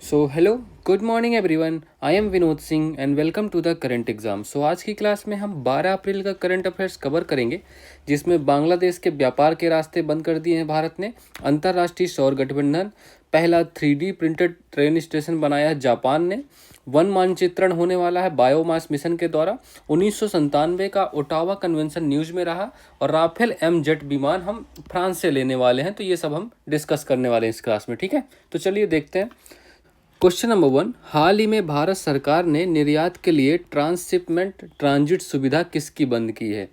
Hello, good morning everyone. I am Vinod Singh and welcome to the current exam. आज की class में हम 12 अप्रैल का करंट अफेयर्स कवर करेंगे, जिसमें बांग्लादेश के व्यापार के रास्ते बंद कर दिए हैं भारत ने, अंतर्राष्ट्रीय सौर गठबंधन, पहला 3D प्रिंटेड ट्रेन स्टेशन बनाया है जापान ने, वन मानचित्रण होने वाला है बायोमास मिशन के द्वारा, 1997 का ओटावा कन्वेंशन न्यूज में रहा, और राफेल एम जेट विमान हम फ्रांस से लेने वाले हैं। तो ये सब हम डिस्कस करने वाले हैं इस क्लास में, ठीक है। तो चलिए देखते हैं। क्वेश्चन नंबर 1, हाल ही में भारत सरकार ने निर्यात के लिए ट्रांसशिपमेंट ट्रांजिट सुविधा किसकी बंद की है।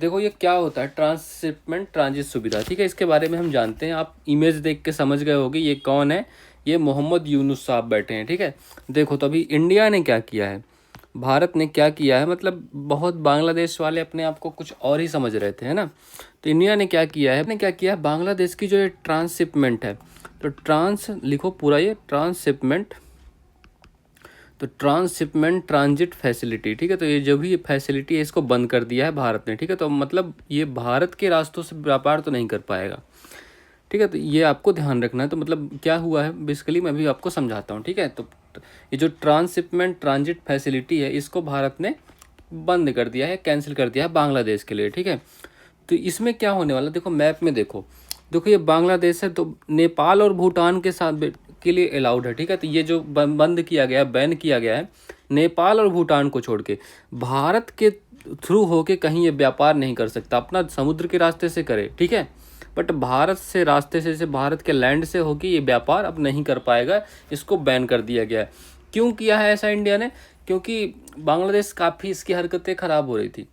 देखो ये क्या होता है ट्रांसशिपमेंट ट्रांजिट सुविधा, ठीक है। इसके बारे में हम जानते हैं, आप इमेज देख के समझ गए होंगे ये कौन है। ये मोहम्मद यूनुस साहब बैठे हैं, ठीक है। देखो तो अभी इंडिया ने क्या किया है, भारत ने क्या किया है, मतलब बहुत बांग्लादेश वाले अपने आप को कुछ और ही समझ रहे थे, है ना। तो इंडिया ने क्या किया है, बांग्लादेश की जो ये ट्रांसशिपमेंट है, तो ट्रांस लिखो पूरा, ये ट्रांसशिपमेंट, तो ट्रांसशिपमेंट ट्रांजिट फैसिलिटी, ठीक है। तो ये जो भी फैसिलिटी है इसको बंद कर दिया है भारत ने, ठीक है। तो मतलब ये भारत के रास्तों से व्यापार तो नहीं कर पाएगा, ठीक है। तो ये आपको ध्यान रखना है। तो मतलब क्या हुआ है बेसिकली मैं भी आपको समझाता हूँ, ठीक है। तो ये जो ट्रांसशिपमेंट ट्रांजिट फैसिलिटी है इसको भारत ने बंद कर दिया है, कैंसिल कर दिया है बांग्लादेश के लिए, ठीक है। तो इसमें क्या होने वाला, देखो मैप में देखो, देखो ये बांग्लादेश है, तो नेपाल और भूटान के साथ के लिए अलाउड है, ठीक है। तो ये जो बंद किया गया है, बैन किया गया है नेपाल और भूटान को छोड़ के, भारत के थ्रू होके कहीं ये व्यापार नहीं कर सकता, अपना समुद्र के रास्ते से करे, ठीक है। बट भारत से रास्ते से भारत के लैंड से होके ये व्यापार अब नहीं कर पाएगा, इसको बैन कर दिया गया है। क्यों किया है ऐसा इंडिया ने, क्योंकि बांग्लादेश काफ़ी इसकी हरकतें ख़राब हो रही थी,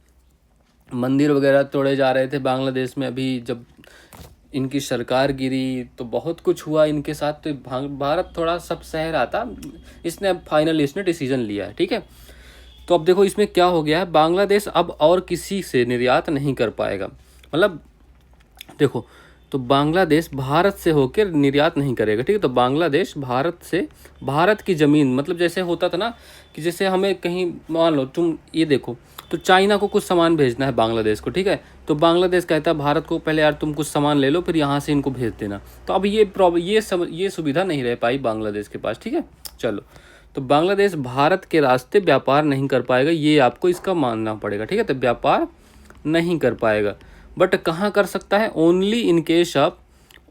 मंदिर वगैरह तोड़े जा रहे थे बांग्लादेश में। अभी जब इनकी सरकार गिरी तो बहुत कुछ हुआ इनके साथ, तो भारत थोड़ा सब सह रहा था, इसने अब फाइनल इसने डिसीजन लिया है, ठीक है। तो अब देखो इसमें क्या हो गया है, बांग्लादेश अब और किसी से निर्यात नहीं कर पाएगा, मतलब देखो, तो बांग्लादेश भारत से होकर निर्यात नहीं करेगा, ठीक है। तो बांग्लादेश भारत से, भारत की ज़मीन, मतलब जैसे होता था ना कि जैसे हमें कहीं मान लो तुम ये देखो, तो चाइना को कुछ सामान भेजना है बांग्लादेश को, ठीक है। तो बांग्लादेश कहता है भारत को पहले यार तुम कुछ सामान ले लो फिर यहाँ से इनको भेज देना। तो अब ये सुविधा नहीं रह पाई बांग्लादेश के पास, ठीक है। चलो, तो बांग्लादेश भारत के रास्ते व्यापार नहीं कर पाएगा, ये आपको इसका मानना पड़ेगा, ठीक है। तो व्यापार नहीं कर पाएगा, बट कहाँ कर सकता है, only in case of,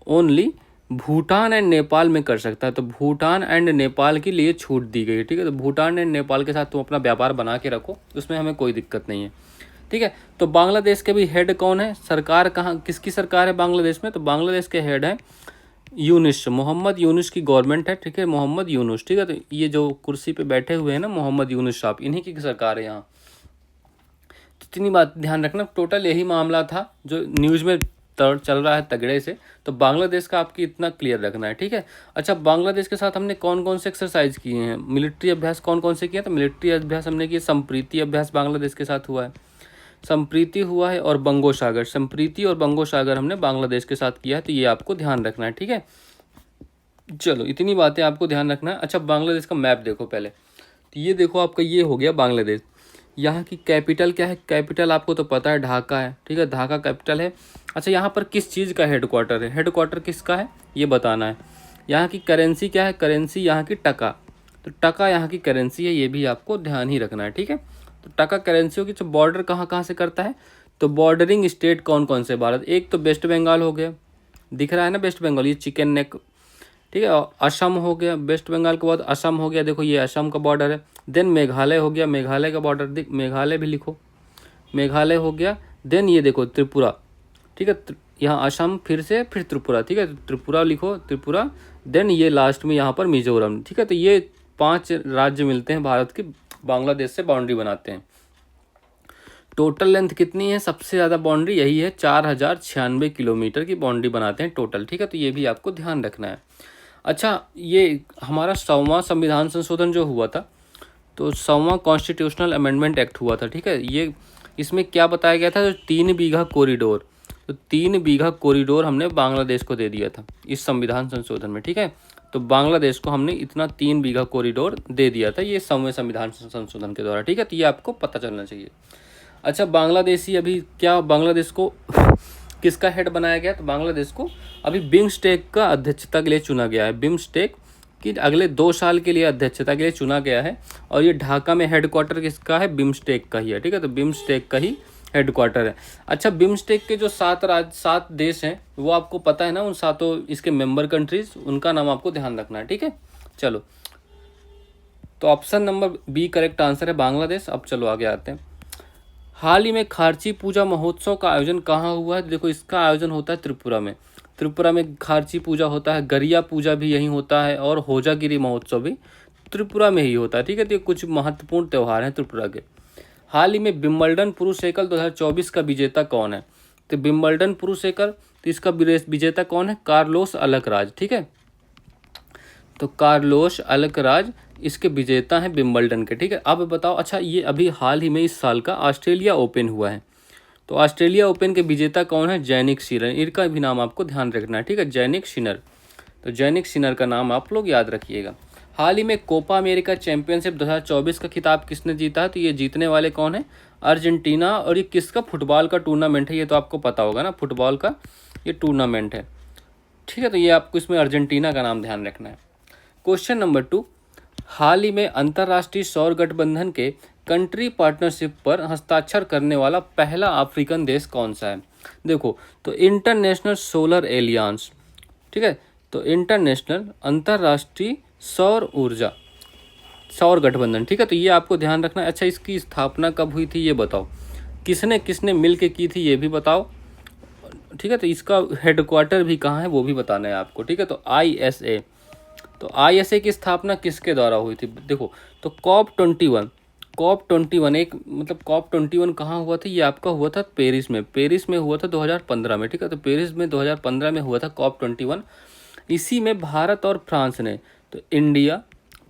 only Bhutan and Nepal में कर सकता है। तो भूटान एंड नेपाल के लिए छूट दी गई है, ठीक है। तो भूटान एंड नेपाल के साथ तुम अपना व्यापार बना के रखो, उसमें हमें कोई दिक्कत नहीं है, ठीक है। तो बांग्लादेश के भी हेड कौन है, सरकार कहाँ, किसकी सरकार है बांग्लादेश में, तो बांग्लादेश के हेड है यूनुस, मोहम्मद यूनुस की गवर्नमेंट है, ठीक है, मोहम्मद यूनुस, ठीक है। तो ये जो कुर्सी पे बैठे हुए हैं ना मोहम्मद यूनुस साहब, इन्हीं की सरकार है यहाँ। तो इतनी बात ध्यान रखना, टोटल यही मामला था जो न्यूज़ में चल रहा है तगड़े से। तो बांग्लादेश का आपकी इतना क्लियर रखना है, ठीक है। अच्छा, बांग्लादेश के साथ हमने कौन कौन से एक्सरसाइज किए हैं, मिलिट्री अभ्यास कौन कौन से किए, तो मिलिट्री अभ्यास हमने किए, संप्रीति अभ्यास बांग्लादेश के साथ हुआ है, संप्रीति हुआ है, और बंगो सागर, संप्रीति और बंगो सागर हमने बांग्लादेश के साथ किया है। तो ये आपको ध्यान रखना है, ठीक है। चलो, इतनी बातें आपको ध्यान रखना है। अच्छा, बांग्लादेश का मैप देखो पहले, तो ये देखो आपका ये हो गया बांग्लादेश। यहाँ की कैपिटल क्या है, कैपिटल आपको तो पता है ढाका है, ठीक है, ढाका कैपिटल है। अच्छा, यहाँ पर किस चीज़ का हेडक्वार्टर है, हेडक्वार्टर किसका है ये बताना है। यहाँ की करेंसी क्या है, करेंसी यहाँ की टका, तो टका यहाँ की करेंसी है, ये भी आपको ध्यान ही रखना है, ठीक है। तो टका करेंसी होगी। तो बॉर्डर कहाँ कहाँ से करता है, तो बॉर्डरिंग स्टेट कौन कौन से भारत, एक तो वेस्ट बंगाल हो गया, दिख रहा है ना वेस्ट बंगाल, ये चिकन नेक, ठीक है। असम हो गया, वेस्ट बंगाल के बाद असम हो गया, देखो ये असम का बॉर्डर है। देन मेघालय हो गया, मेघालय का बॉर्डर, मेघालय भी लिखो, मेघालय हो गया। देन ये देखो त्रिपुरा, ठीक है, यहाँ असम फिर से फिर त्रिपुरा, ठीक है, त्रिपुरा लिखो, त्रिपुरा। देन ये लास्ट में यहाँ पर मिजोरम, ठीक है। तो ये 5 राज्य मिलते हैं भारत के, बांग्लादेश से बाउंड्री बनाते हैं। टोटल लेंथ कितनी है, सबसे ज़्यादा बाउंड्री यही है, 4096 किलोमीटर की बाउंड्री बनाते हैं टोटल, ठीक है। तो ये भी आपको ध्यान रखना है। अच्छा, ये हमारा 100वां संविधान संशोधन जो हुआ था, तो 100वां कॉन्स्टिट्यूशनल अमेंडमेंट एक्ट हुआ था, ठीक है। ये इसमें क्या बताया गया था, जो 3 बीघा कॉरिडोर, तो 3 बीघा कॉरिडोर हमने बांग्लादेश को दे दिया था इस संविधान संशोधन में, ठीक है। तो बांग्लादेश को हमने इतना 3 बीघा कॉरिडोर दे दिया था ये 100वें संविधान संशोधन के द्वारा, ठीक है। तो ये आपको पता चलना चाहिए। अच्छा, बांग्लादेशी अभी क्या, बांग्लादेश को किसका हेड बनाया गया, तो बांग्लादेश को अभी बिम्स्टेक का अध्यक्षता के लिए चुना गया है। बिम्स्टेक कि अगले 2 साल के लिए अध्यक्षता के लिए चुना गया है। और ये ढाका में हेडक्वार्टर किसका है, बिम्स्टेक का ही है, ठीक है। तो बिम्स्टेक का ही हेडक्वार्टर है। अच्छा, बिम्स्टेक के जो 7 देश हैं वो आपको पता है ना, उन 7 इसके मेंबर कंट्रीज, उनका नाम आपको ध्यान रखना है, ठीक है। चलो, तो option number B correct answer है, बांग्लादेश। अब चलो आगे आते हैं। हाल ही में खारची पूजा महोत्सव का आयोजन कहाँ हुआ है? देखो, इसका आयोजन होता है त्रिपुरा में। त्रिपुरा में खारची पूजा होता है, गरिया पूजा भी यहीं होता है, और होजागिरी महोत्सव भी त्रिपुरा में ही होता है, ठीक है। तो ये कुछ महत्वपूर्ण त्यौहार हैं त्रिपुरा के। हाल ही में विंबलडन पुरुष एकल 2024 का विजेता कौन है? तो विंबलडन पुरुष एकल, तो इसका विजेता कौन है? कार्लोस अलकराज, ठीक है। तो कार्लोस अलकराज इसके विजेता हैं विंबलडन के, ठीक है। अब बताओ, अच्छा ये अभी हाल ही में इस साल का ऑस्ट्रेलिया ओपन हुआ है, तो ऑस्ट्रेलिया ओपन के विजेता कौन है? Jannik Sinner. इनका भी नाम आपको ध्यान रखना है, ठीक है, जैनिक सिनर। तो जैनिक सिनर का नाम आप लोग याद रखिएगा। हाल ही में कोपा अमेरिका चैंपियनशिप 2024 का खिताब किसने जीता है? तो ये जीतने वाले कौन है? अर्जेंटीना। और ये किसका फुटबॉल का टूर्नामेंट है? ये तो आपको पता होगा ना, फुटबॉल का ये टूर्नामेंट है, ठीक है। तो ये आपको इसमें अर्जेंटीना का नाम ध्यान रखना है। क्वेश्चन नंबर 2, हाल ही में अंतर्राष्ट्रीय सौर गठबंधन के कंट्री पार्टनरशिप पर हस्ताक्षर करने वाला पहला अफ्रीकन देश कौन सा है? देखो, तो इंटरनेशनल सोलर एलियंस, ठीक है। तो इंटरनेशनल अंतर्राष्ट्रीय सौर गठबंधन, ठीक है। तो ये आपको ध्यान रखना है। अच्छा, इसकी स्थापना कब हुई थी ये बताओ, किसने किसने मिल के की थी ये भी बताओ, ठीक है। तो इसका हेडक्वार्टर भी कहाँ है वो भी बताना है आपको, ठीक है। तो ISA, तो ISA की स्थापना किसके द्वारा हुई थी? देखो, तो COP21 एक मतलब COP21 कहाँ हुआ था? ये आपका हुआ था पेरिस में हुआ था 2015 में, ठीक है। तो पेरिस में 2015 में हुआ था COP21। इसी में भारत और फ्रांस ने, तो इंडिया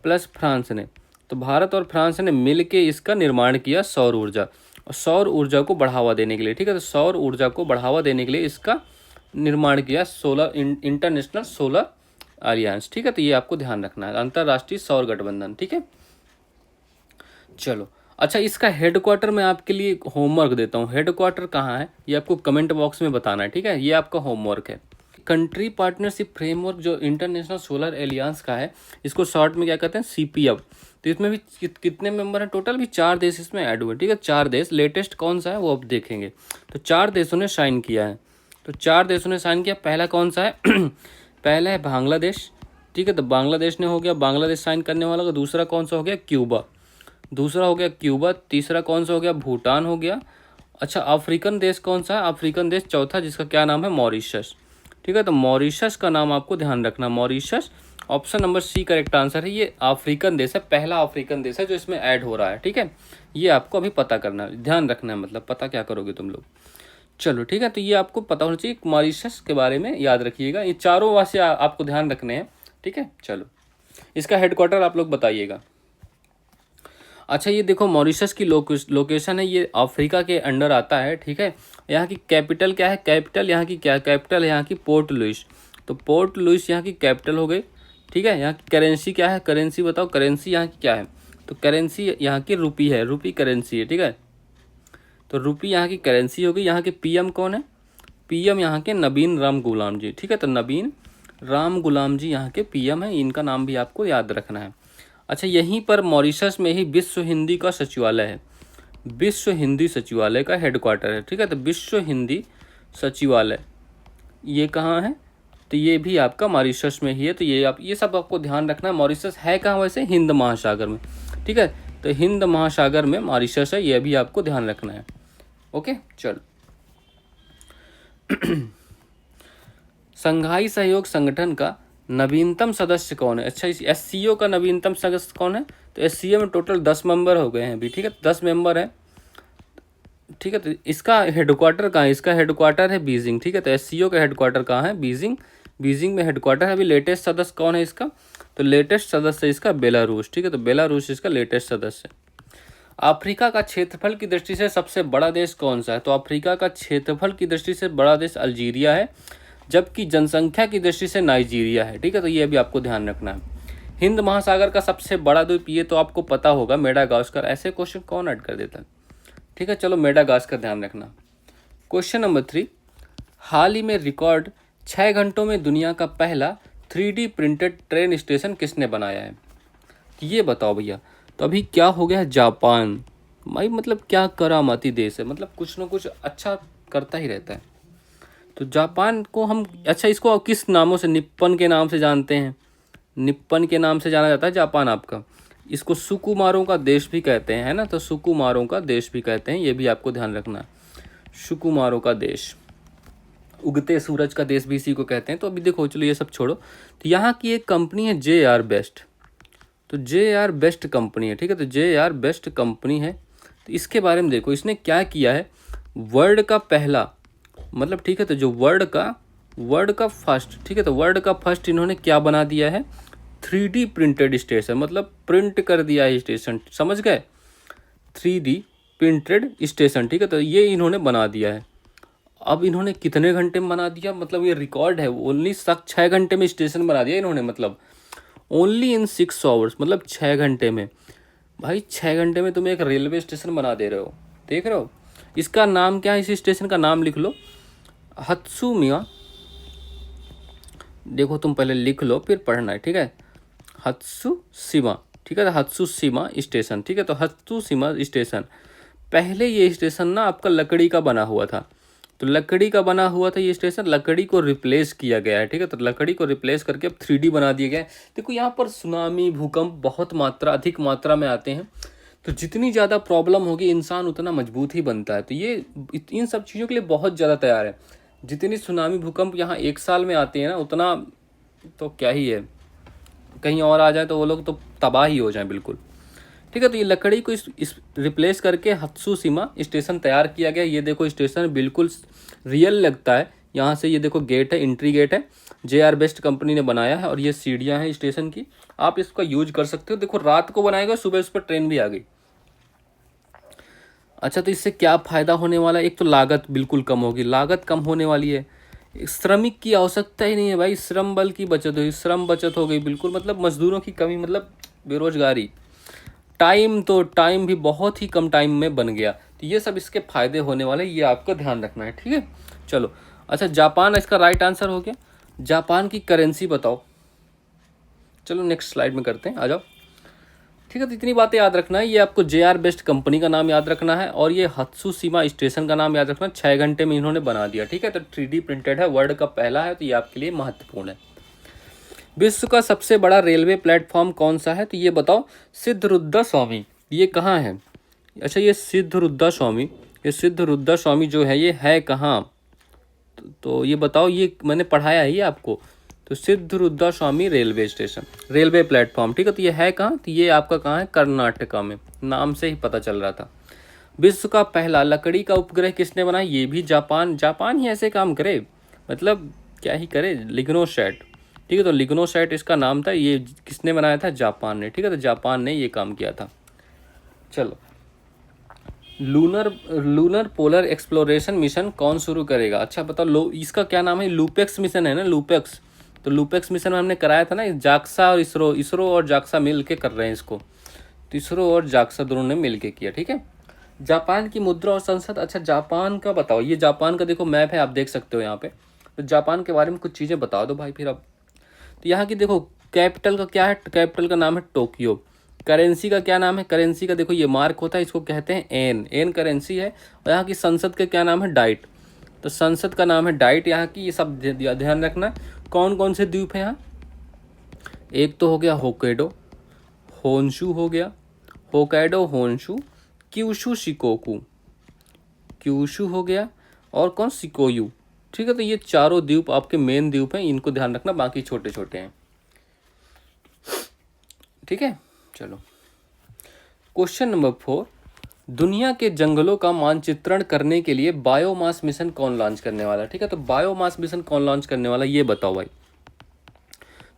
प्लस फ्रांस ने, तो भारत और फ्रांस ने मिल के इसका निर्माण किया, सौर ऊर्जा, और सौर ऊर्जा को बढ़ावा देने के लिए, ठीक है। तो सौर ऊर्जा को बढ़ावा देने के लिए इसका निर्माण किया इंटरनेशनल सोलर एलियंस, ठीक है। तो ये आपको ध्यान रखना है, अंतर्राष्ट्रीय सौर गठबंधन, ठीक है। चलो, अच्छा, इसका हेडक्वार्टर मैं आपके लिए होमवर्क देता हूँ, हेडक्वार्टर कहाँ है ये आपको कमेंट बॉक्स में बताना है, ठीक है। ये आपका होमवर्क है। कंट्री पार्टनरशिप फ्रेमवर्क जो इंटरनेशनल सोलर एलियंस का है, इसको शॉर्ट में क्या कहते हैं? CPF। तो इसमें भी कितने मेंबर हैं? टोटल भी 4 देश इसमें ऐड हुए, ठीक है, 4 देश। लेटेस्ट कौन सा है वो अब देखेंगे। तो 4 देशों ने साइन किया है, तो 4 देशों ने साइन किया। पहला कौन सा है? पहला है बांग्लादेश, ठीक है। तो बांग्लादेश ने हो गया, बांग्लादेश साइन करने वाला। दूसरा कौन सा हो गया? क्यूबा, दूसरा हो गया क्यूबा। तीसरा कौन सा हो गया? भूटान हो गया। अच्छा, अफ्रीकन देश कौन सा है? अफ्रीकन देश चौथा, जिसका क्या नाम है? मॉरिशस, ठीक है। तो मॉरिशस का नाम आपको ध्यान रखना, Mauritius. Option number C correct answer है। ये अफ्रीकन देश है, पहला अफ्रीकन देश है जो इसमें ऐड हो रहा है, ठीक है। ये आपको अभी पता करना है, ध्यान रखना है, मतलब पता क्या करोगे तुम लोग। चलो, ठीक है। तो ये आपको पता होना चाहिए, मॉरिशस के बारे में याद रखिएगा। ये चारों वासे आपको ध्यान रखने हैं, ठीक है। चलो, इसका हेडक्वार्टर आप लोग बताइएगा। अच्छा, ये देखो, मॉरिशस की लोकेशन है, ये अफ्रीका के अंडर आता है, ठीक है। यहाँ की कैपिटल क्या है? कैपिटल यहाँ की क्या? कैपिटल है यहाँ की पोर्ट लुइस। तो पोर्ट लुइस यहाँ की कैपिटल हो गई, ठीक है। यहाँ की करेंसी क्या है? करेंसी बताओ, करेंसी यहाँ की क्या है? तो करेंसी यहाँ की रुपी है, रुपी करेंसी है, ठीक है। तो रुपी यहाँ की करेंसी हो गई। यहाँ के PM कौन है? PM यहाँ के नवीन राम गुलाम जी, ठीक है। तो नवीन राम गुलाम जी यहाँ के PM है, इनका नाम भी आपको याद रखना है। अच्छा, यहीं पर मॉरिशस में ही विश्व हिंदी का सचिवालय है, विश्व हिंदी सचिवालय का हेडक्वार्टर है, ठीक है। तो विश्व हिंदी सचिवालय ये कहाँ है? तो ये भी आपका मॉरिशस में ही है। तो ये सब आपको ध्यान रखना है। मॉरिशस है कहाँ वैसे? हिंद महासागर में, ठीक है। तो हिंद महासागर में मॉरिशस है, ये भी आपको ध्यान रखना है। ओके, चलो। संघाई सहयोग संगठन का नवीनतम सदस्य कौन है? अच्छा, इस SCO का नवीनतम सदस्य कौन है? तो SCO में टोटल 10 मेंबर हो गए हैं अभी, ठीक है, 10 मेंबर है, ठीक है। तो इसका हेडक्वार्टर कहाँ है? इसका हेडक्वार्टर है बीजिंग, ठीक है। तो SCO का हेडक्वार्टर कहाँ है? बीजिंग, बीजिंग में हेडक्वार्टर है। अभी लेटेस्ट सदस्य कौन है इसका? तो लेटेस्ट सदस्य इसका बेलारूस, ठीक है। तो बेलारूस इसका लेटेस्ट सदस्य। अफ्रीका का क्षेत्रफल की दृष्टि से सबसे बड़ा देश कौन सा है? तो अफ्रीका का क्षेत्रफल की दृष्टि से बड़ा देश अल्जीरिया है, जबकि जनसंख्या की दृष्टि से नाइजीरिया है, ठीक है। तो ये भी आपको ध्यान रखना है। हिंद महासागर का सबसे बड़ा द्वीप, ये तो आपको पता होगा, मेडागास्कर। ऐसे क्वेश्चन कौन ऐड कर देता है, ठीक है। चलो, मेडागास्कर ध्यान रखना। क्वेश्चन नंबर 3, हाल ही में रिकॉर्ड 6 घंटों में दुनिया का पहला 3D प्रिंटेड ट्रेन स्टेशन किसने बनाया है? ये बताओ भैया। तो अभी क्या हो गया है, जापान भाई मतलब क्या करामाती देश है, मतलब कुछ ना कुछ अच्छा करता ही रहता है। तो जापान को हम अच्छा इसको किस नामों से, निप्पन के नाम से जानते हैं, निप्पन के नाम से जाना जाता है जापान आपका। इसको सुकुमारों का देश भी कहते हैं, है ना, तो सुकुमारों का देश भी कहते हैं, ये भी आपको ध्यान रखना है। सुकुमारों का देश, उगते सूरज का देश भी इसी को कहते हैं। तो अभी देखो चलो ये सब छोड़ो, तो यहाँ की एक कंपनी है JR बेस्ट। तो JR बेस्ट कंपनी है, ठीक है, तो JR बेस्ट कंपनी है। तो इसके बारे में देखो इसने क्या किया है, वर्ल्ड का पहला मतलब, ठीक है, तो जो वर्ल्ड का फर्स्ट, ठीक है, तो वर्ल्ड का फर्स्ट इन्होंने क्या बना दिया है, 3D प्रिंटेड स्टेशन, मतलब प्रिंट कर दिया है स्टेशन, समझ गए, 3D प्रिंटेड स्टेशन, ठीक है, तो ये इन्होंने बना दिया है। अब इन्होंने कितने घंटे में बना दिया, मतलब ये रिकॉर्ड है, ओनली 6 घंटे में स्टेशन बना दिया इन्होंने, मतलब ओनली इन 6 आवर्स, मतलब 6 घंटे में। भाई 6 घंटे में तुम एक रेलवे स्टेशन बना दे रहे हो, देख रहे हो। इसका नाम क्या है, इस स्टेशन का नाम लिख लो, हत्सुमिया। देखो तुम पहले लिख लो फिर पढ़ना है, ठीक है, हत्सुशिमा, ठीक है, हत्सुशिमा स्टेशन, ठीक है, तो हत्सुशिमा स्टेशन। पहले ये स्टेशन ना आपका लकड़ी का बना हुआ था, तो लकड़ी का बना हुआ था ये स्टेशन, लकड़ी को रिप्लेस किया गया है, ठीक है, तो लकड़ी को रिप्लेस करके अब 3D बना दिया गया है। देखो यहाँ पर सुनामी, भूकंप बहुत अधिक मात्रा में आते हैं, तो जितनी ज़्यादा प्रॉब्लम होगी इंसान उतना मजबूत ही बनता है। तो ये इन सब चीज़ों के लिए बहुत ज़्यादा तैयार है। जितनी सुनामी भूकंप यहाँ एक साल में आते हैं ना, उतना तो क्या ही है, कहीं और आ जाए तो वो लोग तो तबाह ही हो जाए बिल्कुल, ठीक है। तो ये लकड़ी को इस रिप्लेस करके हत्सुशिमा स्टेशन तैयार किया गया। ये देखो स्टेशन बिल्कुल रियल लगता है, यहाँ से ये देखो गेट है, एंट्री गेट है, JR बेस्ट कंपनी ने बनाया है, और ये सीढ़ियाँ हैं स्टेशन की, आप इसका यूज कर सकते हो। देखो रात को बनाएगा, सुबह उस पर ट्रेन भी आ गई। अच्छा, तो इससे क्या फ़ायदा होने वाला है, एक तो लागत बिल्कुल कम होगी, लागत कम होने वाली है, श्रमिक की आवश्यकता ही नहीं है भाई, श्रम बल की बचत हुई, श्रम बचत हो गई बिल्कुल, मतलब मजदूरों की कमी, मतलब बेरोजगारी, टाइम भी बहुत ही कम टाइम में बन गया। तो ये सब इसके फायदे होने वाले, ये आपको ध्यान रखना है, ठीक है। चलो अच्छा, जापान इसका राइट आंसर हो गया। जापान की करेंसी बताओ। चलो नेक्स्ट स्लाइड में करते हैं, आ जाओ, ठीक है। तो इतनी बातें याद रखना है, ये आपको JR बेस्ट कंपनी का नाम याद रखना है, और ये हत्सुशिमा स्टेशन का नाम याद रखना है। 6 घंटे में इन्होंने बना दिया, ठीक है, तो 3D प्रिंटेड है, वर्ल्ड का पहला है, तो ये आपके लिए महत्वपूर्ण है। विश्व का सबसे बड़ा रेलवे प्लेटफॉर्म कौन सा है, तो ये बताओ, सिद्धरुद्धा स्वामी, ये कहाँ है। अच्छा, ये सिद्धरुद्धा स्वामी, ये सिद्धरुद्धा स्वामी जो है ये है कहाँ, तो ये बताओ, ये मैंने पढ़ाया है ये आपको। तो सिद्धरुद्धा स्वामी रेलवे स्टेशन, रेलवे प्लेटफॉर्म, ठीक है, तो ये है कहाँ, तो ये आपका कहाँ है, कर्नाटका में, नाम से ही पता चल रहा था। विश्व का पहला लकड़ी का उपग्रह किसने बनाया, ये भी जापान ही ऐसे काम करे, मतलब क्या ही करे, लिग्नोसैट, ठीक है, तो लिग्नोसैट इसका नाम था, ये किसने बनाया था, जापान ने, ठीक है, तो जापान ने ये काम किया था। चलो, लूनर पोलर एक्सप्लोरेशन मिशन कौन शुरू करेगा, अच्छा बताओ, इसका क्या नाम है, लूपेक्स मिशन है ना, लूपेक्स। तो लूपेक्स मिशन में हमने कराया था ना, जाक्सा और इसरो और जाक्सा मिल के कर रहे हैं इसको, तो इसरो और जाक्सा दोनों ने मिल के किया, ठीक है। जापान की मुद्रा और संसद, अच्छा जापान का बताओ, ये जापान का देखो मैप है, आप देख सकते हो यहाँ पे, तो जापान के बारे में कुछ चीज़ें बता दो भाई फिर अब। तो यहाँ की देखो, कैपिटल का क्या है, कैपिटल का नाम है टोक्यो। करेंसी का क्या नाम है, करेंसी का देखो ये मार्क होता है, इसको कहते हैं एन करेंसी है। और यहाँ की संसद का क्या नाम है, डाइट, तो संसद का नाम है डाइट यहाँ की। ये सब ध्यान रखना। कौन कौन से द्वीप हैं यहाँ, एक तो हो गया होक्काइडो, होन्शु हो गया, Hokkaido, Honshu, Kyushu, Shikoku, Kyushu हो गया, और कौन, सिकोयू, ठीक है। तो ये चारों द्वीप आपके मेन द्वीप हैं, इनको ध्यान रखना, बाकी छोटे छोटे हैं, ठीक है। चलो क्वेश्चन नंबर 4, दुनिया के जंगलों का मानचित्रण करने के लिए बायोमास मिशन कौन लॉन्च करने वाला है, ठीक है। तो बायोमास मिशन कौन लॉन्च करने वाला है, ये बताओ भाई।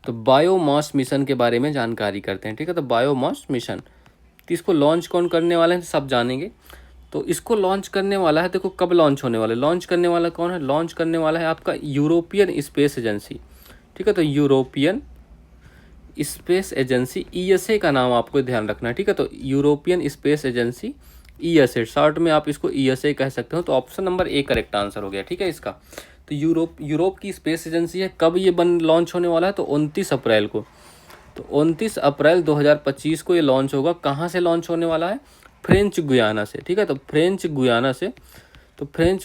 तो बायोमास मिशन के बारे में जानकारी करते हैं, ठीक है। तो बायोमास मिशन, तो इसको लॉन्च कौन करने वाले हैं, सब जानेंगे। तो इसको लॉन्च करने वाला है, देखो कब लॉन्च होने वाला है, लॉन्च करने वाला कौन है, लॉन्च करने वाला है आपका यूरोपियन स्पेस एजेंसी, ठीक है। तो यूरोपियन स्पेस एजेंसी, ESA का नाम आपको ध्यान रखना है, ठीक है। तो European space agency ESA, short में आप इसको ईएसए कह सकते हो। तो option number A correct answer हो गया, ठीक है इसका। तो यूरोप की स्पेस एजेंसी है, कब ये लॉन्च होने वाला है, तो 29 अप्रैल को। तो 29 अप्रैल 2025 को ये लॉन्च होगा। कहाँ से लॉन्च होने वाला है, फ्रेंच गुयाना से, ठीक है। तो फ्रेंच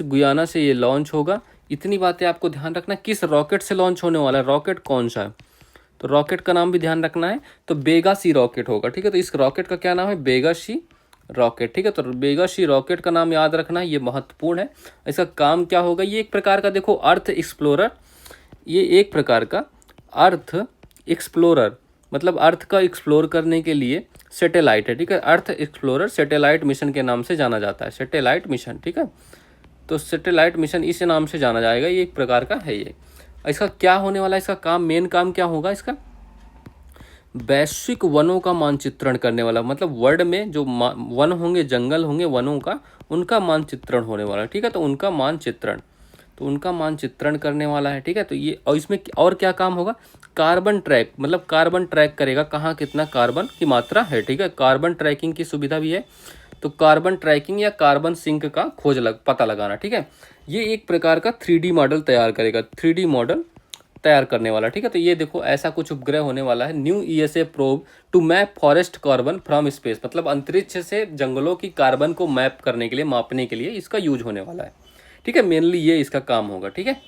गुयाना से ये लॉन्च होगा। इतनी बातें आपको ध्यान रखना, किस रॉकेट से लॉन्च होने वाला है, रॉकेट कौन सा है, तो रॉकेट का नाम भी ध्यान रखना है। तो बेगा सी रॉकेट होगा, ठीक है। तो इस रॉकेट का क्या नाम है, बेगा सी रॉकेट, ठीक है। तो बेगा सी रॉकेट का नाम याद रखना है, ये महत्वपूर्ण है। इसका काम क्या होगा, ये एक प्रकार का देखो अर्थ एक्सप्लोरर, ये एक प्रकार का अर्थ एक्सप्लोरर, मतलब अर्थ का एक्सप्लोर करने के लिए सैटेलाइट है, ठीक है। अर्थ एक्सप्लोरर सैटेलाइट मिशन के नाम से जाना जाता है, सैटेलाइट मिशन, ठीक है। तो सैटेलाइट मिशन इस नाम से जाना जाएगा, ये एक प्रकार का है ये। इसका क्या होने वाला है, इसका काम, मेन काम क्या होगा इसका, वैश्विक वनों का मानचित्रण करने वाला, मतलब वर्ल्ड में जो वन होंगे, जंगल होंगे, वनों का, उनका मानचित्रण होने वाला है, ठीक है। तो उनका मानचित्रण करने वाला है, ठीक है। तो ये, और इसमें और क्या काम होगा, कार्बन ट्रैक, मतलब कार्बन ट्रैक करेगा कहाँ कितना कार्बन की मात्रा है, ठीक है। कार्बन ट्रैकिंग की सुविधा भी है। तो कार्बन ट्रैकिंग या कार्बन सिंक का पता लगाना, ठीक है। ये एक प्रकार का 3D मॉडल तैयार करेगा, 3D मॉडल तैयार करने वाला, ठीक है। तो ये देखो ऐसा कुछ उपग्रह होने वाला है, new ESA probe to map forest carbon from space, मतलब अंतरिक्ष से जंगलों की कार्बन को मैप करने के लिए, मापने के लिए इसका यूज होने वाला है, ठीक है। मेनली ये इसका काम होगा, ठीक है।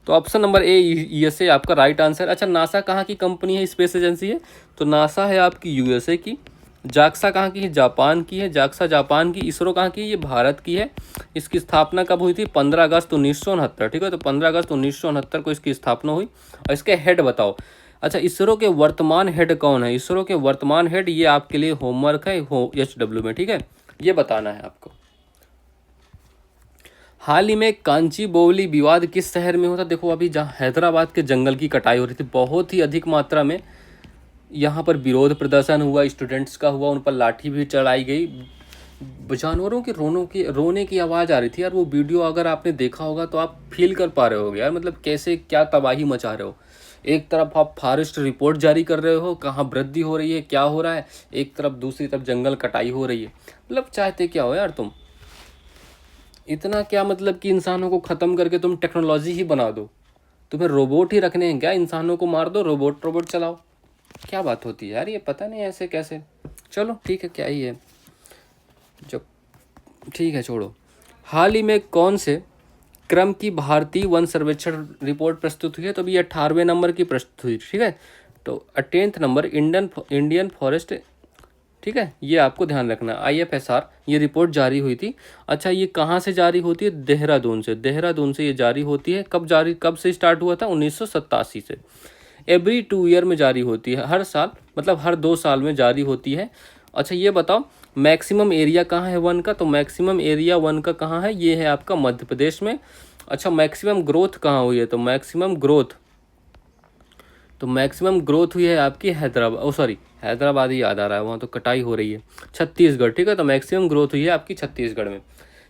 तो ऑप्शन नंबर ए ईएसए आपका राइट आंसर। अच्छा, नासा कहाँ की कंपनी है, स्पेस एजेंसी है, तो नासा है आपकी यूएसए की। जाक्सा कहाँ की है, जापान की है, जाक्सा जापान की। इसरो कहाँ की है, ये भारत की है। इसकी स्थापना कब हुई थी, 15 अगस्त 1969, ठीक है। तो 15 अगस्त 1969 को इसकी स्थापना हुई। और इसके हेड बताओ। अच्छा, इसरो के वर्तमान हेड कौन है, इसरो के वर्तमान हेड, ये आपके लिए होमवर्क है HW में, ठीक है, ये बताना है आपको। हाल ही में कांची बोवली विवाद किस शहर में होता, देखो अभी जहाँ हैदराबाद के जंगल की कटाई हो रही थी बहुत ही अधिक मात्रा में, यहाँ पर विरोध प्रदर्शन हुआ, स्टूडेंट्स का हुआ, उन पर लाठी भी चढ़ाई गई, जानवरों के रोने की आवाज़ आ रही थी यार। वो वीडियो अगर आपने देखा होगा तो आप फील कर पा रहे होगे यार, मतलब कैसे क्या तबाही मचा रहे हो। एक तरफ आप फॉरेस्ट रिपोर्ट जारी कर रहे हो, कहाँ वृद्धि हो रही है, क्या हो रहा है, एक तरफ दूसरी तरफ जंगल कटाई हो रही है। मतलब चाहते क्या हो यार तुम, इतना क्या, मतलब कि इंसानों को ख़त्म करके तुम टेक्नोलॉजी ही बना दो, तुम्हें रोबोट ही रखने हैं क्या, इंसानों को मार दो, रोबोट चलाओ। क्या बात होती है यार, ये पता नहीं ऐसे कैसे। चलो ठीक है, क्या ही है, जो ठीक है छोड़ो। हाल ही में कौन से क्रम की भारतीय वन सर्वेक्षण रिपोर्ट प्रस्तुत हुई है, तो अभी 18वें नंबर की प्रस्तुत हुई, ठीक है। तो 10th नंबर इंडियन फॉरेस्ट, ठीक है, ये आपको ध्यान रखना। IFSR ये रिपोर्ट जारी हुई थी। अच्छा, ये कहाँ से जारी होती है, देहरादून से ये जारी होती है। कब से स्टार्ट हुआ था, 1987 से। एवरी 2 ईयर में जारी होती है, हर साल, मतलब हर 2 साल में जारी होती है। अच्छा, ये बताओ मैक्सिमम एरिया कहाँ है वन का, तो मैक्सिमम एरिया वन का कहाँ है, ये है आपका मध्य प्रदेश में। अच्छा, मैक्सिमम ग्रोथ कहाँ हुई है, तो मैक्सिमम ग्रोथ हुई है आपकी हैदराबाद ही याद आ रहा है, वहाँ तो कटाई हो रही है, छत्तीसगढ़, ठीक है। तो मैक्सिमम ग्रोथ हुई है आपकी छत्तीसगढ़ में।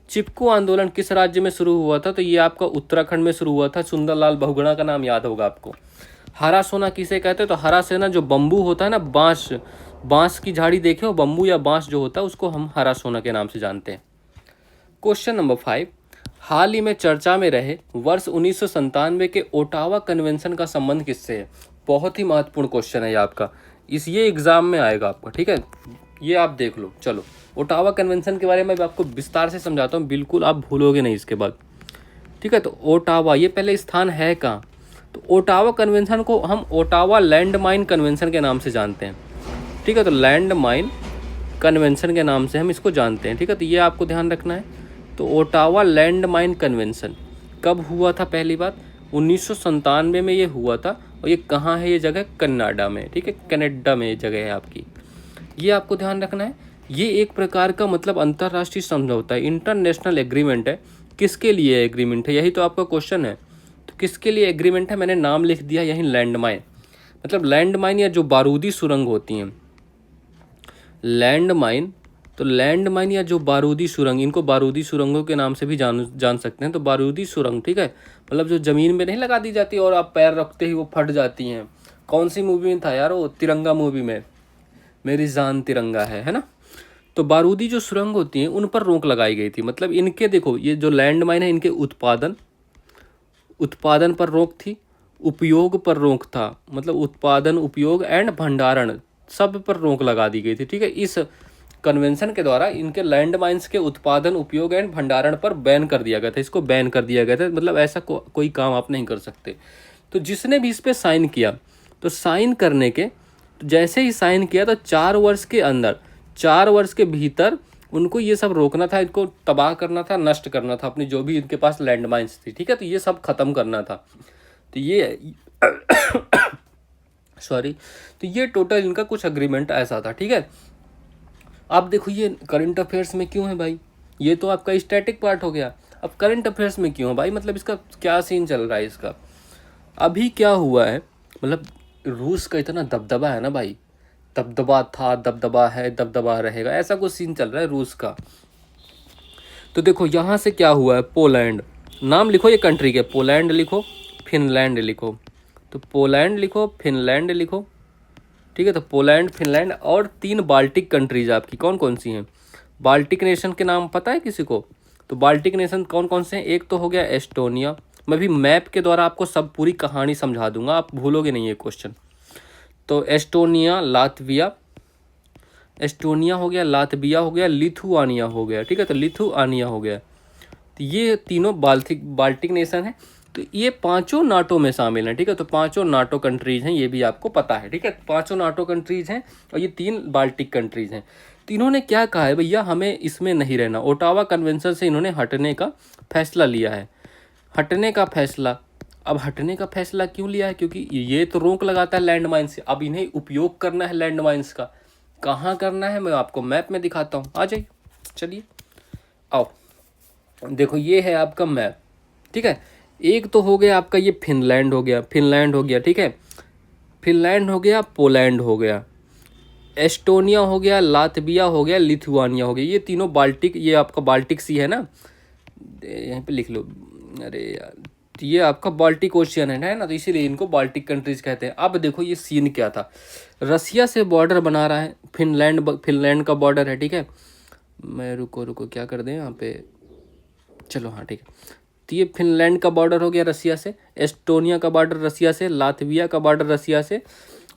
चिपको आंदोलन किस राज्य में शुरू हुआ था, तो ये आपका उत्तराखंड में शुरू हुआ था, सुंदरलाल बहुगुणा का नाम याद होगा आपको। हरा सोना किसे कहते हैं, तो हरा सोना जो बम्बू होता है ना, बांस की झाड़ी देखे हो, बम्बू या बांस जो होता है उसको हम हरा सोना के नाम से जानते हैं। क्वेश्चन नंबर 5, हाल ही में चर्चा में रहे वर्ष 1997 के ओटावा कन्वेंशन का संबंध किससे है। बहुत ही महत्वपूर्ण क्वेश्चन है ये आपका, ये एग्जाम में आएगा आपका, ठीक है, ये आप देख लो। चलो, ओटावा कन्वेंशन के बारे में आपको विस्तार से समझाता हूँ, बिल्कुल आप भूलोगे नहीं इसके बाद, ठीक है। तो ओटावा ये पहले स्थान है कहाँ, तो ओटावा कन्वेंशन को हम ओटावा लैंड माइन कन्वेंशन के नाम से जानते हैं, ठीक है। तो लैंड माइन कन्वेंशन के नाम से हम इसको जानते हैं, ठीक है। तो ये आपको ध्यान रखना है। तो ओटावा लैंड माइन कन्वेंशन कब हुआ था, पहली बात 1997 में ये हुआ था। और ये कहाँ है, ये जगह कनाडा में, ठीक है, कनाडा में ये जगह है आपकी, ये आपको ध्यान रखना है। ये एक प्रकार का मतलब अंतर्राष्ट्रीय समझौता है, इंटरनेशनल एग्रीमेंट है। किसके लिए एग्रीमेंट है, यही तो आपका क्वेश्चन है। तो किसके लिए एग्रीमेंट है, मैंने नाम लिख दिया यहीं, लैंड माइन, मतलब लैंड माइन या जो बारूदी सुरंग होती हैं, लैंड माइन। तो लैंड माइन या जो बारूदी सुरंग, इनको बारूदी सुरंगों के नाम से भी जान सकते हैं। तो बारूदी सुरंग, ठीक है, मतलब जो ज़मीन में नहीं लगा दी जाती और आप पैर रखते ही वो फट जाती हैं। कौन सी मूवी में था यार वो, तिरंगा मूवी में, मेरी जान तिरंगा है ना। तो बारूदी जो सुरंग होती हैं उन पर रोक लगाई गई थी। मतलब इनके देखो ये जो लैंड माइन है इनके उत्पादन पर रोक थी, उपयोग पर रोक था, मतलब उत्पादन, उपयोग एंड भंडारण सब पर रोक लगा दी गई थी। ठीक है, इस कन्वेंशन के द्वारा इनके लैंड माइंस के उत्पादन, उपयोग एंड भंडारण पर बैन कर दिया गया था। इसको बैन कर दिया गया था, मतलब ऐसा कोई काम आप नहीं कर सकते। तो जिसने भी इस पे साइन किया, तो साइन करने के जैसे ही साइन किया तो 4 वर्ष के अंदर, 4 वर्ष के भीतर उनको ये सब रोकना था, इनको तबाह करना था, नष्ट करना था, अपनी जो भी इनके पास लैंड माइंस थी। ठीक है, तो ये सब खत्म करना था। तो ये सॉरी, तो ये टोटल इनका कुछ अग्रीमेंट ऐसा था। ठीक है, अब देखो ये करंट अफेयर्स में क्यों है भाई, ये तो आपका स्टैटिक पार्ट हो गया। अब करंट अफेयर्स में क्यों है भाई, मतलब इसका क्या सीन चल रहा है इसका। अभी क्या हुआ है, मतलब रूस का इतना दबदबा है ना भाई, दबदबा था, दबदबा है, दबदबा रहेगा, ऐसा कुछ सीन चल रहा है रूस का। तो देखो यहाँ से क्या हुआ है, पोलैंड, नाम लिखो ये कंट्री के, पोलैंड लिखो, फिनलैंड लिखो, तो पोलैंड लिखो, फिनलैंड लिखो। ठीक है, तो पोलैंड, फिनलैंड और 3 बाल्टिक कंट्रीज आपकी कौन कौन सी हैं। बाल्टिक नेशन के नाम पता है किसी को, तो बाल्टिक नेशन कौन कौन से हैं, एक तो हो गया एस्टोनिया। मैं भी मैप के द्वारा आपको सब पूरी कहानी समझा दूंगा, आप भूलोगे नहीं ये क्वेश्चन। तो एस्टोनिया, लातविया, एस्टोनिया हो गया, लातविया हो गया, लिथुआनिया हो गया। ठीक है, तो लिथुआनिया हो गया। तो ये तीनों बाल्टिक नेशन है। तो ये 5 नाटो में शामिल हैं। ठीक है, तो 5 नाटो कंट्रीज हैं, ये भी आपको पता है। ठीक है, 5 नाटो कंट्रीज हैं और ये 3 बाल्टिक कंट्रीज हैं। तो इन्होंने क्या कहा है, भैया हमें इसमें नहीं रहना, ओटावा कन्वेंशन से इन्होंने हटने का फैसला लिया है। हटने का फैसला, अब हटने का फैसला क्यों लिया है, क्योंकि ये तो रोक लगाता है लैंड माइंस से, अब इन्हें उपयोग करना है लैंड माइंस का। कहाँ करना है मैं आपको मैप में दिखाता हूँ, आ जाइए, चलिए आओ। देखो ये है आपका मैप। ठीक है, एक तो हो गया आपका ये फिनलैंड हो गया, फिनलैंड हो गया। ठीक है, फिनलैंड हो गया, पोलैंड हो गया, एस्टोनिया हो गया, लातविया हो गया, लिथुआनिया हो गया। ये तीनों बाल्टिक, ये आपका बाल्टिक सी है ना, यहाँ पे लिख लो, अरे यार, तो ये आपका बाल्टिक ओशियन है ना, तो इसीलिए इनको बाल्टिक कंट्रीज कहते हैं। अब देखो ये सीन क्या था, रसिया से बॉर्डर बना रहा है फिनलैंड का बॉर्डर है। ठीक है, मैं रुको क्या कर दें यहाँ पे, चलो हाँ ठीक है। तो ये फिनलैंड का बॉर्डर हो गया रसिया से, एस्टोनिया का बॉर्डर रसिया से, लातविया का बॉर्डर रसिया से,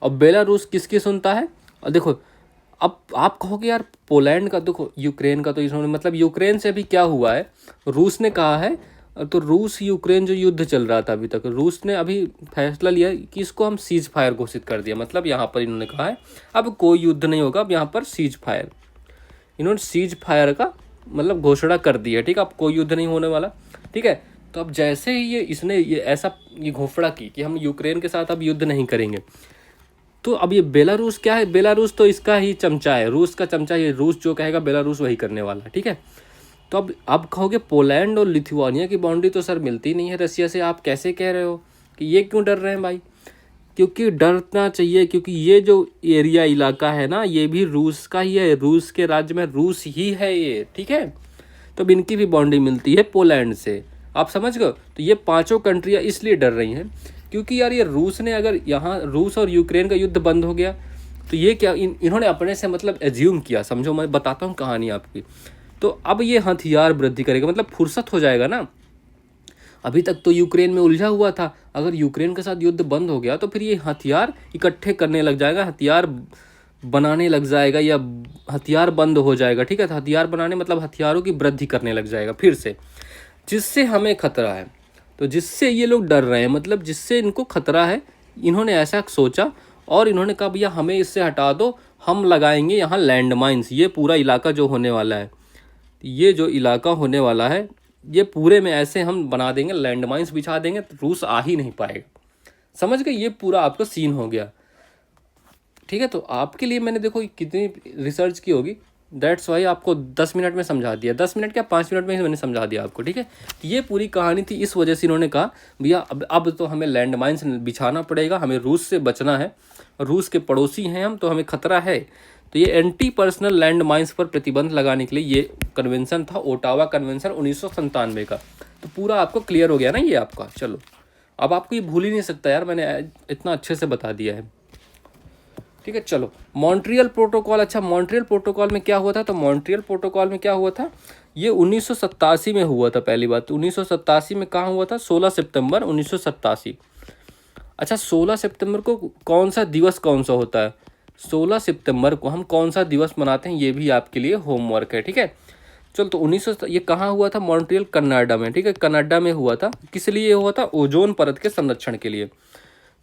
और बेलारूस किसकी सुनता है। और देखो अब आप कहोगे यार पोलैंड का, देखो यूक्रेन का तो इन्होंने, मतलब यूक्रेन से भी क्या हुआ है, रूस ने कहा है, तो रूस यूक्रेन जो युद्ध चल रहा था अभी तक, रूस ने अभी फैसला लिया कि इसको हम सीज फायर घोषित कर दिया। मतलब यहाँ पर इन्होंने कहा है अब कोई युद्ध नहीं होगा, अब यहाँ पर सीज फायर, इन्होंने सीज फायर का मतलब घोषणा कर दी है। ठीक है, अब कोई युद्ध नहीं होने वाला। ठीक है, तो अब जैसे ही ये घोषणा की कि हम यूक्रेन के साथ अब युद्ध नहीं करेंगे, तो अब ये बेलारूस क्या है, बेलारूस तो इसका ही चमचा है, रूस का चमचा, ये रूस जो कहेगा बेलारूस वही करने वाला है। ठीक है, तो अब कहोगे पोलैंड और लिथुआनिया की बाउंड्री तो सर मिलती नहीं है रसिया से, आप कैसे कह रहे हो कि ये क्यों डर रहे हैं भाई। क्योंकि डरना चाहिए, क्योंकि ये जो एरिया इलाका है ना, ये भी रूस का ही है, रूस के राज्य में रूस ही है ये। ठीक है, तो अब इनकी भी बाउंड्री मिलती है पोलैंड से, आप समझ गए। तो ये 5 कंट्रियाँ इसलिए डर रही हैं क्योंकि यार ये रूस ने, अगर यहाँ रूस और यूक्रेन का युद्ध बंद हो गया तो ये क्या इन्होंने अपने से मतलब एज्यूम किया, समझो मैं बताता हूँ कहानी आपकी। तो अब ये हथियार वृद्धि करेगा, मतलब फुर्सत हो जाएगा ना। अभी तक तो यूक्रेन में उलझा हुआ था, अगर यूक्रेन के साथ युद्ध बंद हो गया तो फिर ये हथियार इकट्ठे करने लग जाएगा, हथियार बनाने लग जाएगा, या हथियार बंद हो जाएगा। ठीक है, तो हथियार बनाने मतलब हथियारों की वृद्धि करने लग जाएगा फिर से, जिससे हमें खतरा है। तो जिससे ये लोग डर रहे हैं, मतलब जिससे इनको खतरा है, इन्होंने ऐसा सोचा और इन्होंने कहा भैया हमें इससे हटा दो, हम लगाएंगे यहाँ लैंड माइंस। ये पूरा इलाका जो होने वाला है, ये जो इलाका होने वाला है, ये पूरे में ऐसे हम बना देंगे, लैंड माइंस बिछा देंगे, तो रूस आ ही नहीं पाएगा। समझ गए, ये पूरा आपका सीन हो गया। ठीक है, तो आपके लिए मैंने देखो कितनी रिसर्च की होगी, दैट्स वाई आपको 10 मिनट में समझा दिया, 10 मिनट क्या 5 मिनट में ही मैंने समझा दिया आपको। ठीक है, तो ये पूरी कहानी थी, इस वजह से इन्होंने कहा भैया अब तो हमें लैंड माइंस बिछाना पड़ेगा, हमें रूस से बचना है, रूस के पड़ोसी हैं हम, तो हमें खतरा है। तो ये एंटी पर्सनल लैंड माइंस पर प्रतिबंध लगाने के लिए ये कन्वेंशन था, ओटावा कन्वेंशन 1997 का। तो पूरा आपको क्लियर हो गया ना ये आपका। चलो अब आपको ये भूल ही नहीं सकता यार, मैंने इतना अच्छे से बता दिया है। ठीक है। चलो मॉन्ट्रियल प्रोटोकॉल, अच्छा मॉन्ट्रियल प्रोटोकॉल में क्या हुआ था, तो मॉन्ट्रियल प्रोटोकॉल में क्या हुआ था, ये 1987 में हुआ था। पहली बात 1987 में कहाँ हुआ था, 16 सितंबर 1987। अच्छा 16 सितंबर को कौन सा दिवस कौन सा होता है, 16 सितंबर को हम कौन सा दिवस मनाते हैं, ये भी आपके लिए होमवर्क है, ठीक है। चलो तो 1900 ये कहाँ हुआ था, मॉन्ट्रियल कनाडा में, ठीक है, कनाडा में हुआ था। किस लिए हुआ था, ओजोन परत के संरक्षण के लिए।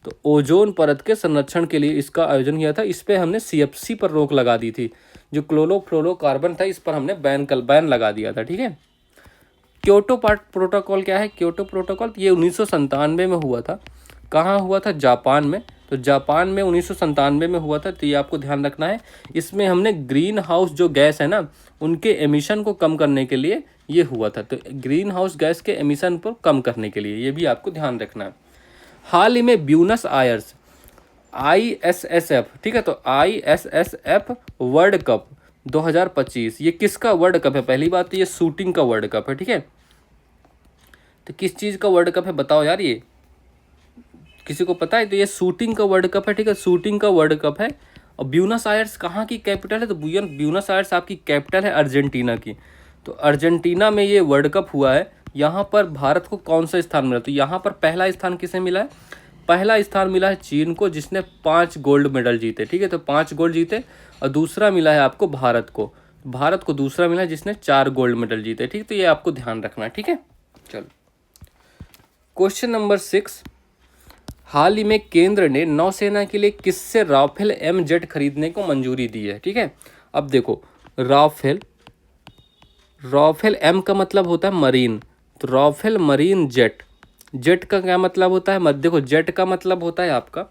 तो ओजोन परत के संरक्षण के लिए इसका आयोजन किया था। इस पे हमने सीएफसी पर रोक लगा दी थी, जो क्लोरोफ्लोरोकार्बन था इस पर हमने बैन लगा दिया था, ठीक है। क्योटो प्रोटोकॉल क्या है, क्योटो प्रोटोकॉल ये 1997 में हुआ था। कहाँ हुआ था, जापान में। तो जापान में 1997 में हुआ था, तो ये आपको ध्यान रखना है। इसमें हमने ग्रीन हाउस जो गैस है ना, उनके एमिशन को कम करने के लिए ये हुआ था। तो ग्रीन हाउस गैस के एमिशन को कम करने के लिए ये भी आपको ध्यान रखना है। हाल ही में ब्यूनस आयर्स ISSF, ठीक है, तो ISSF वर्ल्ड कप 2025 ये किसका वर्ल्ड कप है, पहली बात तो ये शूटिंग का वर्ल्ड कप है, ठीक है। तो किस चीज़ का वर्ल्ड कप है बताओ यार, ये किसी को पता है, तो ये शूटिंग का वर्ल्ड कप है, ठीक है, शूटिंग का वर्ल्ड कप है। और ब्यूनस आयर्स कहाँ की कैपिटल है, तो ब्यूनस आयर्स आपकी कैपिटल है अर्जेंटीना की। तो अर्जेंटीना में ये वर्ल्ड कप हुआ है। यहाँ पर भारत को कौन सा स्थान मिला, तो यहाँ पर पहला स्थान किसे मिला है, पहला स्थान मिला है चीन को, जिसने 5 गोल्ड मेडल जीते, ठीक है, तो 5 गोल्ड जीते। और दूसरा मिला है आपको भारत को दूसरा मिला है जिसने 4 गोल्ड मेडल जीते, ठीक, तो ये आपको ध्यान रखना है, ठीक है। चलो क्वेश्चन नंबर 6, हाल ही में केंद्र ने नौसेना के लिए किससे राफेल MZ खरीदने को मंजूरी दी है, ठीक है। अब देखो राफेल M का मतलब होता है मरीन, तो राफेल मरीन जेट का क्या मतलब होता है, मत देखो जेट का मतलब होता है आपका,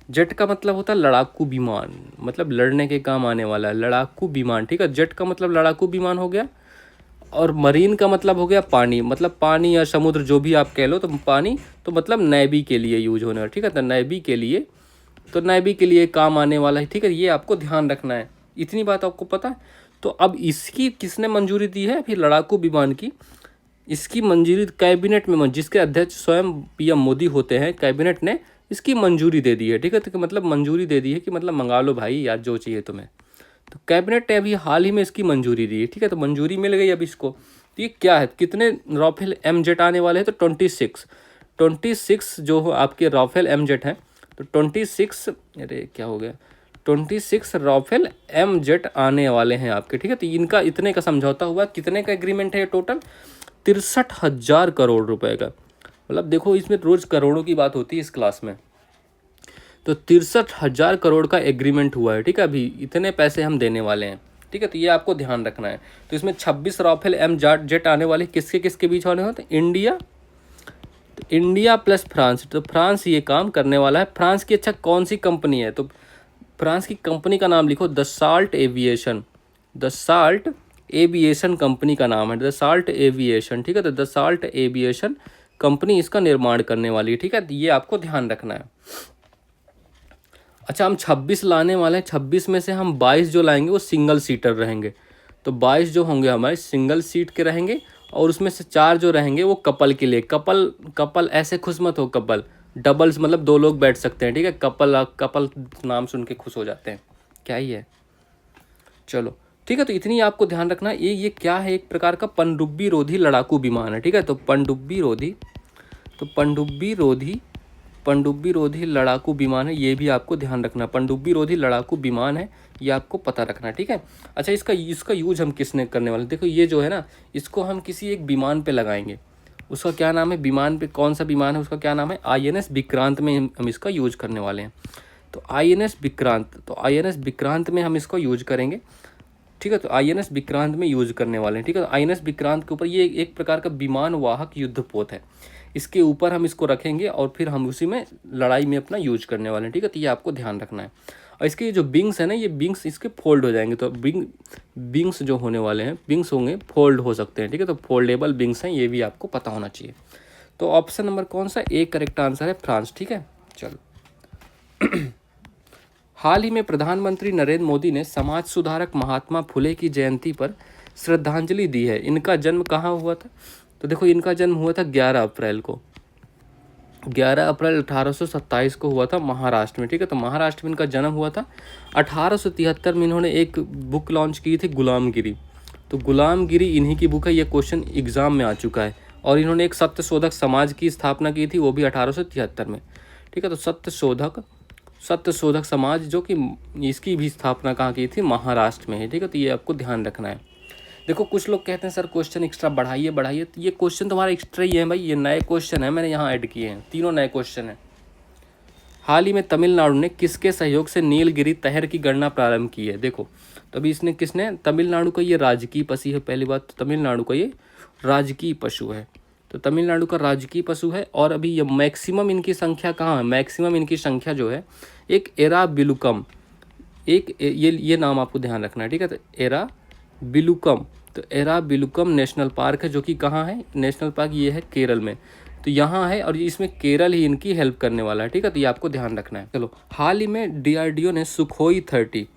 जेट का मतलब होता है लड़ाकू विमान, मतलब लड़ने के काम आने वाला है, लड़ाकू विमान, ठीक है। जेट का मतलब लड़ाकू विमान हो गया। और मरीन का मतलब हो गया पानी, मतलब पानी या समुद्र जो भी आप कह लो, तो पानी तो मतलब नेवी के लिए यूज होने वाला, ठीक है, तो नेवी के लिए काम आने वाला है, ठीक है, ये आपको ध्यान रखना है। इतनी बात आपको पता है। तो अब इसकी किसने मंजूरी दी है, फिर लड़ाकू विमान की इसकी मंजूरी कैबिनेट में, जिसके अध्यक्ष स्वयं PM मोदी होते हैं, कैबिनेट ने इसकी मंजूरी दे दी है, ठीक है। तो मतलब मंजूरी दे दी है कि मतलब मंगा लो भाई यार जो चाहिए तुम्हें। तो कैबिनेट ने अभी हाल ही में इसकी मंजूरी दी है, ठीक है, तो मंजूरी मिल गई अब इसको। तो ये क्या है, कितने राफेल MZ आने वाले हैं, तो 26 जो हो आपके राफेल MZ हैं, तो 26, अरे क्या हो गया, 26 राफेल MZ आने वाले हैं आपके, ठीक है। तो इनका इतने का समझौता हुआ, कितने का एग्रीमेंट है टोटल, 63,000 करोड़ रुपए का। मतलब देखो इसमें रोज करोड़ों की बात होती है इस क्लास में। तो 63,000 करोड़ का एग्रीमेंट हुआ है, ठीक है, अभी इतने पैसे हम देने वाले हैं, ठीक है, तो ये आपको ध्यान रखना है। तो इसमें 26 राफेल MZ आने वाले किसके किसके बीच वाले होते हैं, इंडिया प्लस फ्रांस, तो फ्रांस ये काम करने वाला है। फ्रांस की अच्छा कौन सी कंपनी है, तो फ्रांस की कंपनी का नाम लिखो, दसाल्ट एविएशन कंपनी का नाम है, दसाल्ट एविएशन, ठीक है, तो दसाल्ट एविएशन कंपनी इसका निर्माण करने वाली है, ठीक है, तो ये आपको ध्यान रखना है। अच्छा हम 26 लाने वाले हैं, 26 में से हम 22 जो लाएंगे वो सिंगल सीटर रहेंगे, तो 22 जो होंगे हमारे सिंगल सीट के रहेंगे। और उसमें से 4 जो रहेंगे वो कपल के लिए, कपल ऐसे खुश मत हो, कपल डबल्स मतलब 2 लोग बैठ सकते हैं, ठीक है, कपल नाम सुन के खुश हो जाते हैं, क्या ही है। चलो ठीक है, तो इतनी आपको ध्यान रखना। ये क्या है, एक प्रकार का पनडुब्बी रोधी लड़ाकू विमान है, ठीक है, तो पनडुब्बी रोधी लड़ाकू विमान है, ये भी आपको ध्यान रखना। पनडुब्बी रोधी लड़ाकू विमान है, ये आपको पता रखना, ठीक है। अच्छा इसका यूज हम किसने करने वाले, देखो ये जो है ना, इसको हम किसी एक विमान पे लगाएंगे, उसका क्या नाम है, विमान पे कौन सा विमान है उसका क्या नाम है, INS विक्रांत में हम इसका यूज करने वाले हैं। तो INS विक्रांत में हम इसको यूज करेंगे, ठीक है, तो INS विक्रांत में यूज करने वाले हैं, ठीक है। तो INS विक्रांत के ऊपर ये एक प्रकार का विमान वाहक युद्धपोत है, इसके ऊपर हम इसको रखेंगे और फिर हम उसी में लड़ाई में अपना यूज करने वाले हैं, ठीक है, तो ये आपको ध्यान रखना है। और इसके जो विंग्स है ना, ये विंग्स इसके फोल्ड हो जाएंगे, तो विंग्स जो होने वाले हैं, विंग्स होंगे फोल्ड हो सकते हैं, ठीक है, तो फोल्डेबल विंग्स हैं, ये भी आपको पता होना चाहिए। तो ऑप्शन नंबर कौन सा, ए करेक्ट आंसर है फ्रांस, ठीक है। चलो हाल ही में प्रधानमंत्री नरेंद्र मोदी ने समाज सुधारक महात्मा फुले की जयंती पर श्रद्धांजलि दी है। इनका जन्म कहाँ हुआ था, तो देखो इनका जन्म हुआ था 11 अप्रैल को, 11 अप्रैल 1827 को हुआ था महाराष्ट्र में, ठीक है। तो महाराष्ट्र में इनका जन्म हुआ था। 1873 में इन्होंने एक बुक लॉन्च की थी, गुलामगिरी। तो गुलामगिरी इन्हीं की बुक है, ये क्वेश्चन एग्जाम में आ चुका है। और इन्होंने एक सत्यशोधक समाज की स्थापना की थी, वो भी 1873 में, ठीक है। तो सत्यशोधक समाज, जो कि इसकी भी स्थापना कहाँ की थी, महाराष्ट्र में है, ठीक है। तो ये आपको ध्यान रखना है। देखो कुछ लोग कहते हैं सर क्वेश्चन एक्स्ट्रा बढ़ाइए बढ़ाइए, तो ये क्वेश्चन तुम्हारा एक्स्ट्रा ही है भाई, ये नए क्वेश्चन है, मैंने यहाँ ऐड किए हैं, तीनों नए क्वेश्चन हैं। हाल ही में तमिलनाडु ने किसके सहयोग से नीलगिरी तहर की गणना प्रारंभ की है? देखो, तो अभी इसने किसने, तमिलनाडु का ये राजकीय पशु है, पहली बात तो तमिलनाडु का ये राजकीय पशु है। तो तमिलनाडु का राजकीय पशु है। और अभी ये मैक्सिमम इनकी संख्या कहाँ है, मैक्सिमम इनकी संख्या जो है, एक एराबिलुकम, एक ये नाम आपको ध्यान रखना है, ठीक है। तो एराबिलुकम, तो एराबिलुकम नेशनल पार्क है, जो कि कहाँ है, नेशनल पार्क ये है केरल में, तो यहाँ है। और इसमें केरल ही इनकी हेल्प करने वाला है, ठीक है। तो ये आपको ध्यान रखना है। चलो, हाल ही में DRDO ने सुखोई 30,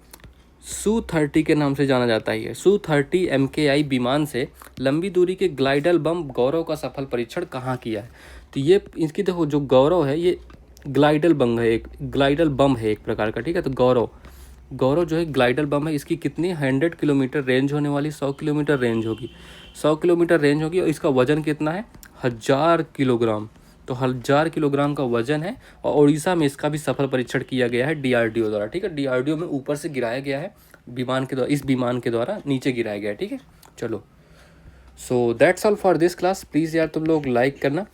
Su-30 के नाम से जाना जाता है, Su-30 MKI विमान से लंबी दूरी के ग्लाइडल बम गौरव का सफल परीक्षण कहाँ किया है? तो ये इसकी देखो, जो गौरव है ये ग्लाइडल बम है, एक ग्लाइडल बम है एक प्रकार का, ठीक है। तो गौरव जो है ग्लाइडल बम है, इसकी कितनी 100 किलोमीटर रेंज होने वाली, 100 किलोमीटर रेंज होगी, 100 किलोमीटर रेंज होगी। और इसका वजन कितना है, 1000 किलोग्राम। तो 1000 किलोग्राम का वजन है। और उड़ीसा में इसका भी सफल परीक्षण किया गया है DRDO द्वारा, ठीक है। DRDO में ऊपर से गिराया गया है विमान के द्वारा, इस विमान के द्वारा नीचे गिराया गया है, ठीक है। चलो, so that's all for this class. Please यार तुम लोग लाइक करना,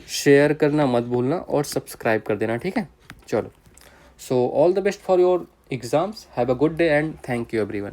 शेयर करना मत भूलना, और सब्सक्राइब कर देना, ठीक है। चलो, so all the best for your exams, have a good day and thank you everyone.